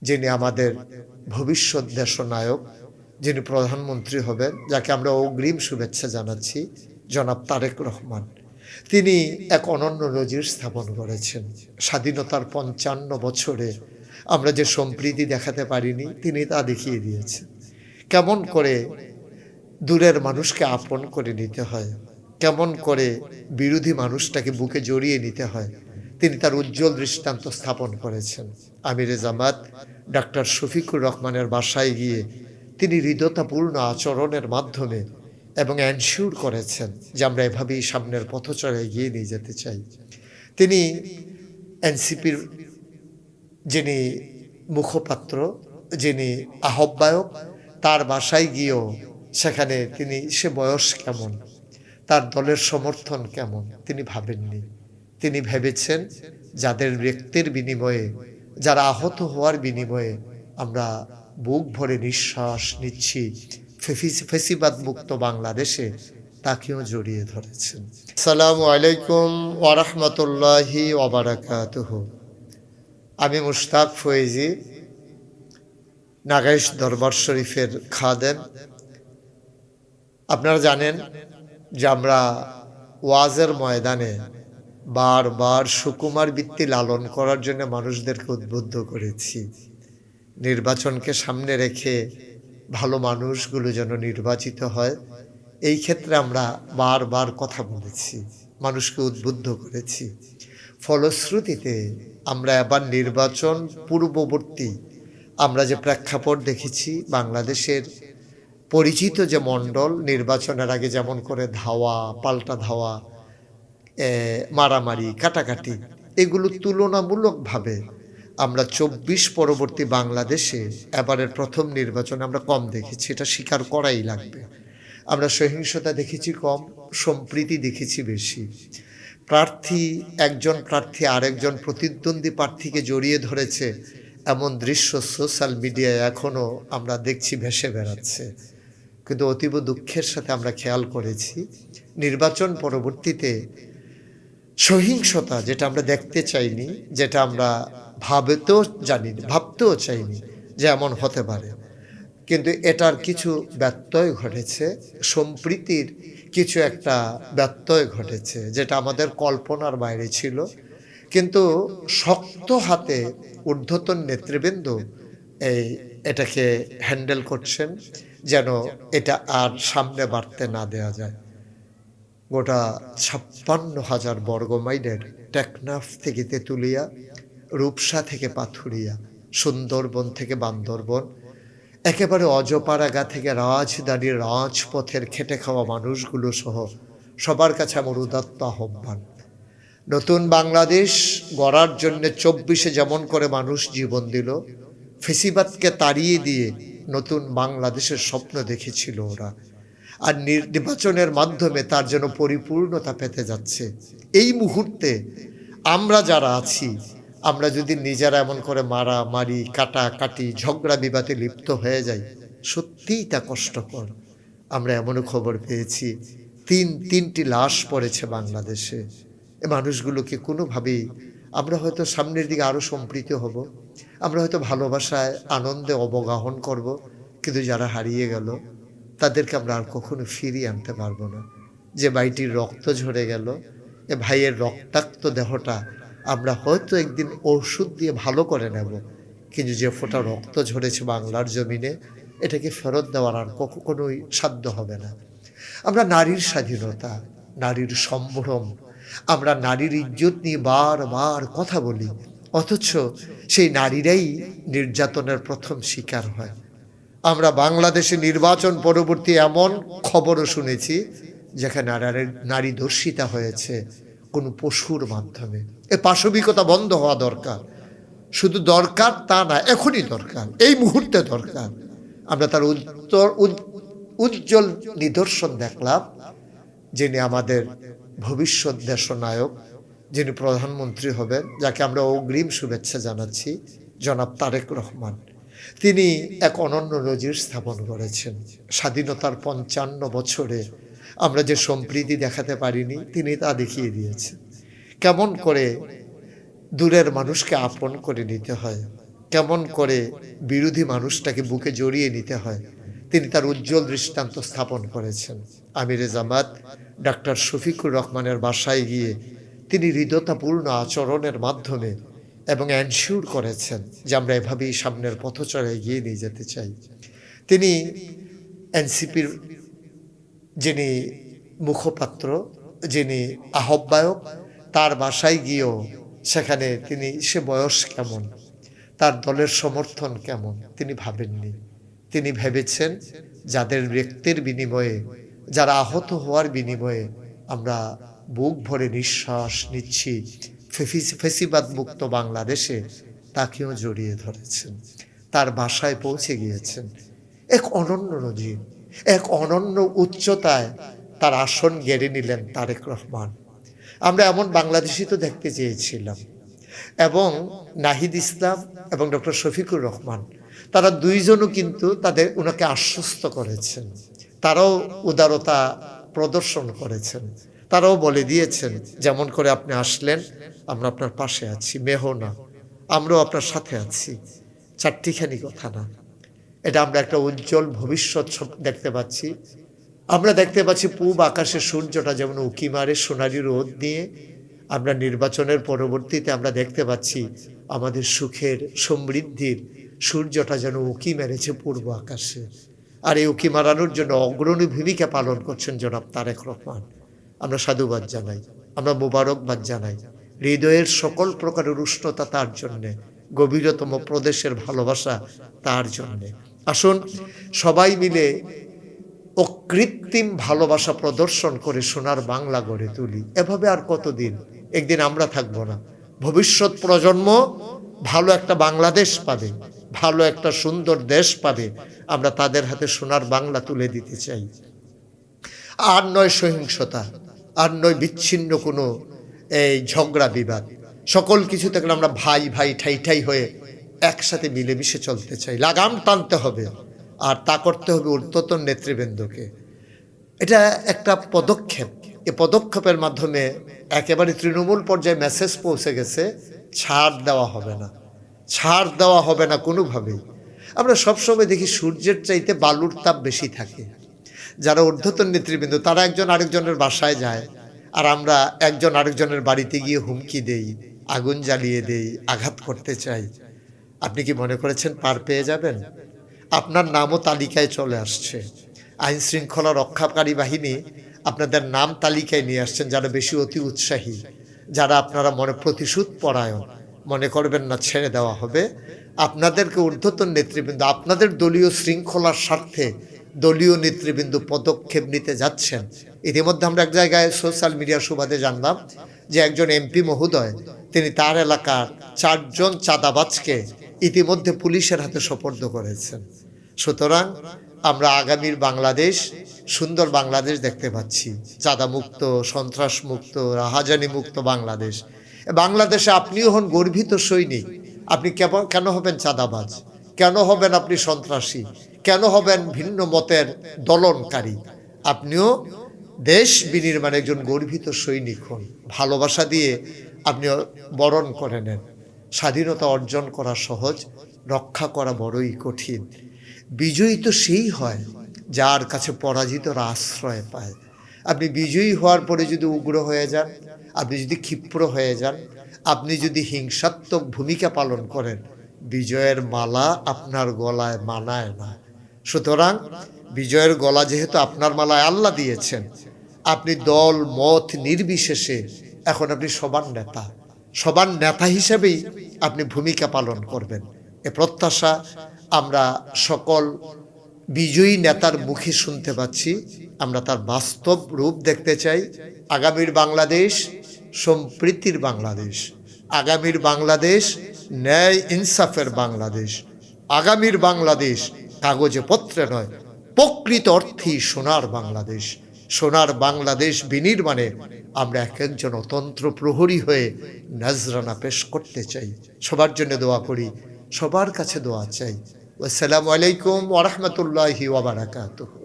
যিনি আমাদের ভবিষ্যৎ দেশনায়ক, যিনি প্রধানমন্ত্রী হবেন, যাকে আমরা অগ্রিম শুভেচ্ছা জানাচ্ছি, জনাব তারেক রহমান। তিনি এক অনন্য নজির স্থাপন করেছেন। স্বাধীনতার ৫৫ বছরে আমরা যে সম্প্রীতি দেখাতে পারিনি, তিনি তা দেখিয়ে দিয়েছেন। কেমন করে দূরের মানুষকে আপন করে নিতে হয়, কেমন করে বিরোধী মানুষটাকে বুকে জড়িয়ে নিতে হয়, তিনি তার উজ্জ্বল দৃষ্টান্ত স্থাপন করেছেন। আমিরে জামাত ডাক্তার শফিকুর রহমানের বাসায় গিয়ে তিনি হৃদয়তাপূর্ণ আচরণের মাধ্যমে এবং এনশিওর করেছেন যে আমরা এভাবেই সামনের পথচলা এগিয়ে নিয়ে যেতে চাই। তিনি এনসিপির যিনি মুখপাত্র, যিনি আহ্বায়ক, তার বাসায় গিয়েও সেখানে সে বয়স কেমন, তার দলের সমর্থন কেমন তিনি ভাবেননি। তিনি ভেবেছেন যাদের ব্যক্তির বিনিময়ে, যারা আহত হওয়ার বিনিময়ে আমরা বুক ভরে নিঃশ্বাস নিচ্ছি ফেসিবাদ মুক্ত বাংলাদেশে, তাকেও জড়িয়ে ধরেছেন। আসসালামু আলাইকুম ওয়া রাহমাতুল্লাহি ওয়া বারাকাতুহু। আমি মুশতাক ফয়েজি, নাগাইশ দরবার শরীফের খাদেম। আপনারা জানেন যে আমরা ওয়াজের ময়দানে বারবার সুকুমার বৃত্তি লালন করার জন্য মানুষদেরকে উদ্বুদ্ধ করেছি। নির্বাচনকে সামনে রেখে ভালো মানুষগুলো যেন নির্বাচিত হয়, এই ক্ষেত্রে আমরা বারবার কথা বলেছি, মানুষকে উদ্বুদ্ধ করেছি। ফলশ্রুতিতে আমরা এবার নির্বাচন পূর্ববর্তী আমরা যে প্রেক্ষাপট দেখেছি, বাংলাদেশের পরিচিত যে মণ্ডল নির্বাচনের আগে যেমন করে ধাওয়া, পাল্টা ধাওয়া, মারামারি, কাটাকাটি, এগুলো তুলনামূলকভাবে আমরা ২৪ পরবর্তী বাংলাদেশে এবারের প্রথম নির্বাচনে আমরা কম দেখেছি, এটা স্বীকার করাই লাগবে। আমরা সহিংসতা দেখেছি কম, সম্প্রীতি দেখেছি বেশি। একজন প্রার্থী আরেকজন প্রতিদ্বন্দ্বী প্রার্থীকে জড়িয়ে ধরেছে, এমন দৃশ্য সোশ্যাল মিডিয়ায় এখনও আমরা দেখছি ভেসে বেড়াচ্ছে। কিন্তু অতীব দুঃখের সাথে আমরা খেয়াল করেছি নির্বাচন পরবর্তীতে সহিংসতা, যেটা আমরা দেখতে চাইনি, যেটা আমরা ভাবতেও চাইনি যে এমন হতে পারে, কিন্তু এটার কিছু ব্যত্যয় ঘটেছে, সম্প্রীতির কিছু একটা ব্যত্যয় ঘটেছে, যেটা আমাদের কল্পনার বাইরে ছিল। কিন্তু শক্ত হাতে ঊর্ধ্বতন নেতৃবৃন্দ এটাকে হ্যান্ডেল করছেন যেন এটা আর সামনে বাড়তে না দেওয়া যায়। গোটা ৫৬,০০০ বর্গমাইলের টেকনাফ থেকে তেঁতুলিয়া, রূপসা থেকে পাথুরিয়া, সুন্দরবন থেকে বান্দরবন, একেবারে অজপাড়াগা থেকে রাজধানীর রাজপথের খেটে খাওয়া মানুষগুলো সহ সবার কাছে আমার উদাত্ত আহ্বান, নতুন বাংলাদেশ গড়ার জন্য ২৪-এ যেমন করে মানুষ জীবন দিল, ফেসিবাদকে তাড়িয়ে দিয়ে নতুন বাংলাদেশের স্বপ্ন দেখেছিল ওরা, আর নির্বাচনের মাধ্যমে তার যেন পরিপূর্ণতা পেতে যাচ্ছে। এই মুহূর্তে আমরা যারা আছি, আমরা যদি নিজেরা এমন করে মারামারি, কাটাকাটি, ঝগড়া বিবাদে লিপ্ত হয়ে যাই, সত্যিই তা কষ্টকর। আমরা এমনও খবর পেয়েছি তিনটি লাশ পড়েছে বাংলাদেশে। এ মানুষগুলোকে কোনোভাবেই আমরা হয়তো সামনের দিকে আরও সম্প্রীত হব, আমরা হয়তো ভালোবাসায় আনন্দে অবগাহন করব, কিন্তু যারা হারিয়ে গেল তাদেরকে আমরা আর কখনো ফিরিয়ে আনতে পারবো না। যে ভাইটির রক্ত ঝরে গেল, এ ভাইয়ের রক্তাক্ত দেহটা আমরা হয়তো একদিন ওষুধ দিয়ে ভালো করে নেব, কিন্তু যে ফোঁটা রক্ত ঝরেছে বাংলার জমিনে, এটাকে ফেরত দেওয়ার আর কখনোই সাধ্য হবে না। আমরা নারীর স্বাধীনতা, নারীর সম্ভ্রম, আমরা নারীর ইজ্জত নিয়ে বারবার কথা বলি, অথচ সেই নারীরাই নির্যাতনের প্রথম শিকার হয়। আমরা বাংলাদেশে নির্বাচন পরবর্তী এমন খবরও শুনেছি যেখানে নারী ধর্ষিতা হয়েছে কোনো পশুর মাধ্যমে। এ পাশবিকতা বন্ধ হওয়া দরকার। শুধু দরকার তা না, এখনই দরকার, এই মুহূর্তে দরকার। আমরা তার উজ্জ্বল নিদর্শন দেখলাম, যিনি আমাদের ভবিষ্যৎ দেশনায়ক, যিনি প্রধানমন্ত্রী হবেন, যাকে আমরা অগ্রিম শুভেচ্ছা জানাচ্ছি, জনাব তারেক রহমান। তিনি এক অনন্য নজির স্থাপন করেছেন। স্বাধীনতার ৫৫ বছরে আমরা যে সম্প্রীতি দেখাতে পারিনি, তিনি তা দেখিয়ে দিয়েছেন। কেমন করে দূরের মানুষকে আপন করে নিতে হয়, কেমন করে বিরোধী মানুষটাকে বুকে জড়িয়ে নিতে হয় তিনি তার উজ্জ্বল দৃষ্টান্ত স্থাপন করেছেন। আমিরে জামাত ডাক্তার শফিকুর রহমানের বাসায় গিয়ে তিনি হৃদয়তাপূর্ণ আচরণের মাধ্যমে এবং এনশিওর করেছেন যে আমরা এভাবেই সামনের পথচলে এগিয়ে নিয়ে যেতে চাই। তিনি এনসিপির যিনি মুখপাত্র, যিনি আহ্বায়ক, তার বাসায় গিয়েও সেখানে তিনি সে বয়স কেমন, তার দলের সমর্থন কেমন তিনি ভাবেননি। তিনি ভেবেছেন যাদের ব্যক্তির বিনিময়ে, যারা আহত হওয়ার বিনিময়ে আমরা বুক ভরে নিঃশ্বাস নিচ্ছি ফেসিবাদ মুক্ত বাংলাদেশে, তাকেও জড়িয়ে ধরেছেন, তার বাসায় পৌঁছে গিয়েছেন। এক অনন্য নজির, এক অনন্য উচ্চতায় তার আসন গেড়ে নিলেন তারেক রহমান। আমরা এমন বাংলাদেশি তো দেখতে চেয়েছিলাম। এবং নাহিদ ইসলাম এবং ডক্টর শফিকুর রহমান তারা দুইজনও কিন্তু ওনাকে আশ্বস্ত করেছেন, তারাও উদারতা প্রদর্শন করেছেন, তারাও বলে দিয়েছেন যেমন করে আপনি আসলেন আমরা আপনার পাশে আছি, মেহনা আমরাও আপনার সাথে আছি। চারটিখানি কথা না, এটা আমরা একটা উজ্জ্বল ভবিষ্যৎ দেখতে পাচ্ছি। আমরা দেখতে পাচ্ছি পূব আকাশে সূর্যটা যেমন উঁকি মারে সোনালি রোদ নিয়ে, আমরা নির্বাচনের পরবর্তীতে আমরা দেখতে পাচ্ছি আমাদের সুখের সমৃদ্ধির সূর্যটা যেন উঁকি মেরেছে পূর্ব আকাশে। আর এই উঁকি মারানোর জন্য অগ্রণী ভূমিকা পালন করছেন জনাব তারেক রহমান। আমরা সাধুবাদ জানাই, আমরা মোবারকবাদ জানাই। হৃদয়ের সকল প্রকারের উষ্ণতা তার জন্যে, গভীরতম প্রদেশের ভালোবাসা তার জন্যে। আসুন সবাই মিলে অকৃত্রিম ভালোবাসা প্রদর্শন করে সোনার বাংলা গড়ে তুলি। এভাবে আর কতদিন? একদিন আমরা থাকবো না, ভবিষ্যৎ প্রজন্ম ভালো একটা বাংলাদেশ পাবে, ভালো একটা সুন্দর দেশ পাবে। আমরা তাদের হাতে সোনার বাংলা তুলে দিতে চাই। আর নয় সহিংসতা, আর নয় বিচ্ছিন্ন কোনো এই ঝগড়া বিবাদ, সকল কিছু থেকে আমরা ভাই ভাই ঠাই ঠাই হয়ে একসাথে মিলেমিশে চলতে চাই। লাগাম টানতে হবে, আর তা করতে হবে ঊর্ধ্বতন নেতৃবৃন্দকে। এটা একটা পদক্ষেপ, এ পদক্ষেপের মাধ্যমে একেবারে তৃণমূল পর্যায়ে মেসেজ পৌঁছে গেছে, ছাড় দেওয়া হবে না, ছাড় দেওয়া হবে না কোনোভাবেই। আমরা সবসময় দেখি সূর্যের চাইতে বালুর তাপ বেশি থাকে। যারা ঊর্ধ্বতন নেতৃবৃন্দ তারা একজন আরেকজনের বাসায় যায়, আর আমরা একজন আরেকজনের বাড়িতে গিয়ে হুমকি দেই, আগুন জ্বালিয়ে দেই, আঘাত করতে চাই। আপনি কি মনে করেছেন পার পেয়ে যাবেন? আপনার নামও তালিকায় চলে আসছে। আইন শৃঙ্খলা রক্ষাকারী বাহিনী আপনাদের নাম তালিকায় নিয়ে আসছেন, যারা বেশি অতি উৎসাহী, যারা আপনারা মনে প্রতিশোধ পরায়ণ। মনে করবেন না ছেড়ে দেওয়া হবে। আপনাদেরকে ঊর্ধ্বতন নেতৃবৃন্দ আপনাদের দলীয় শৃঙ্খলার স্বার্থে দলীয় নেতৃবৃন্দ পদক্ষেপ নিতে যাচ্ছেন। ইতিমধ্যে আমরা এক জায়গায় সোশ্যাল মিডিয়ার সুবাদে জানলাম যে একজন এমপি মহোদয় তিনি তার এলাকার 4 জন চাঁদাবাজকে ইতিমধ্যে পুলিশের হাতে সোপর্দ করেছেন। সুতরাং আমরা আগামীর বাংলাদেশ, সুন্দর বাংলাদেশ দেখতে পাচ্ছি, চাঁদা মুক্ত, সন্ত্রাস মুক্ত, রাহাজানি মুক্ত বাংলাদেশ। বাংলাদেশে আপনিও হন গর্বিত সৈনিক। আপনি কেন হবেন চাঁদাবাজ? কেন হবেন আপনি সন্ত্রাসী? কেন হবেন ভিন্ন মতের দলনকারী? আপনিও দেশ বিনির্মাণে একজন গর্বিত সৈনিক হন। ভালোবাসা দিয়ে আপনি বরণ করে নেন। স্বাধীনতা অর্জন করা সহজ, রক্ষা করা বড়ই কঠিন। বিজয়ী তো সেই হয় যার কাছে পরাজিতরা আশ্রয় পায়। আপনি বিজয়ী হওয়ার পরে যদি উগ্র হয়ে যান, আপনি যদি ক্ষিপ্র হয়ে যান, আপনি যদি হিংসাত্মক ভূমিকা পালন করেন, বিজয়ের মালা আপনার গলায় মানায় না। সুতরাং বিজয়ের গলা যেহেতু আপনার মালায় আল্লাহ দিয়েছেন, আপনি দল মত নির্বিশেষে এখন আপনি সবার নেতা হিসেবেই আপনি ভূমিকা পালন করবেন। এ প্রত্যাশা আমরা সকল বিজয়ী নেতার মুখে শুনতে পাচ্ছি। আমরা তার বাস্তব রূপ দেখতে চাই। আগামীর বাংলাদেশ সম্প্রীতির বাংলাদেশ, আগামীর বাংলাদেশ ন্যায় ইনসাফের বাংলাদেশ, আগামীর বাংলাদেশ কাগজে পত্রে নয় প্রকৃত অর্থেই সোনার বাংলাদেশ। সোনার বাংলাদেশ বিনির্মাণে আমরা এক একজন অতন্ত্র প্রহরী হয়ে নজরানা পেশ করতে চাই। সবার জন্য দোয়া করি, সবার কাছে দোয়া চাই। আসসালামু আলাইকুম ওয়া রাহমাতুল্লাহি ওয়া বারাকাতুহু।